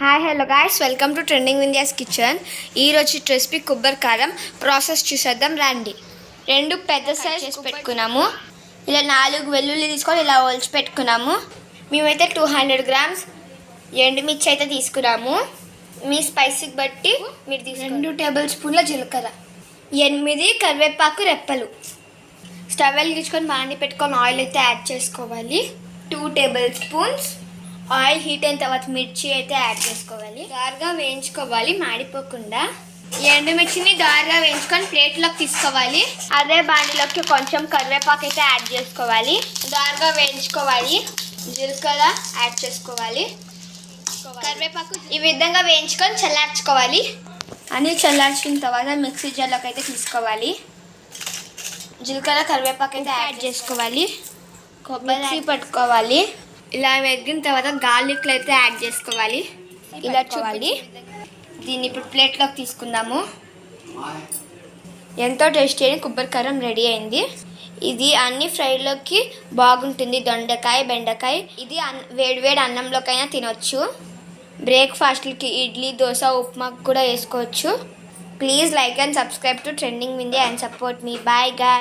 Hi hello guys, welcome to trending India's kitchen. ఈరోజు recipe కొబ్బరి కారం ప్రాసెస్ చూసేద్దాం రండి. 2 పెద్ద సైజ్ చేసి పెట్టుకున్నాము. ఇలా 4 వెల్లుల్లి తీసుకొని ఇలా ఒలిచి పెట్టుకున్నాము. మేమైతే 200 గ్రామ్స్ ఎండుమిర్చి అయితే తీసుకున్నాము. మీ స్పైసీకి బట్టి మీరు 2 టేబుల్ స్పూన్ల జీలకర్ర, 8 కరివేపాకు రెప్పలు. స్టవ్ వెలిగించుకొని బాండి పెట్టుకొని ఆయిల్ అయితే యాడ్ చేసుకోవాలి. 2 టేబుల్ స్పూన్స్ ఆయిల్ హీట్ అయిన తర్వాత మిర్చి అయితే యాడ్ చేసుకోవాలి. దారుగా వేయించుకోవాలి మాడిపోకుండా. ఎండుమిర్చిని దారుగా వేయించుకొని ప్లేట్లోకి తీసుకోవాలి. అదే బాండిలోకి కొంచెం కరివేపాకు అయితే యాడ్ చేసుకోవాలి. దారుగా వేయించుకోవాలి. జీలకర్ర యాడ్ చేసుకోవాలి. కరివేపాకు ఈ విధంగా వేయించుకొని చల్లార్చుకోవాలి. అన్నీ చల్లార్చిన తర్వాత మిక్సీ జార్లోకి అయితే తీసుకోవాలి. జీలకర్ర కరివేపాకు అయితే యాడ్ చేసుకోవాలి. కొబ్బరి పట్టుకోవాలి. ఇలా వేగిన తర్వాత గార్లిక్లు అయితే యాడ్ చేసుకోవాలి. ఇలా చూడాలి. దీన్ని ఇప్పుడు ప్లేట్లోకి తీసుకుందాము. ఎంతో టేస్టీ అయిన కొబ్బరి కారం రెడీ అయింది. ఇది అన్ని ఫ్రైలోకి బాగుంటుంది. దొండకాయ, బెండకాయ. ఇది వేడివేడి అన్నంలోకైనా తినొచ్చు. బ్రేక్ఫాస్ట్లకి ఇడ్లీ, దోశ, ఉప్మాకు కూడా వేసుకోవచ్చు. Please like and subscribe to Trending India and support me. Bye guy.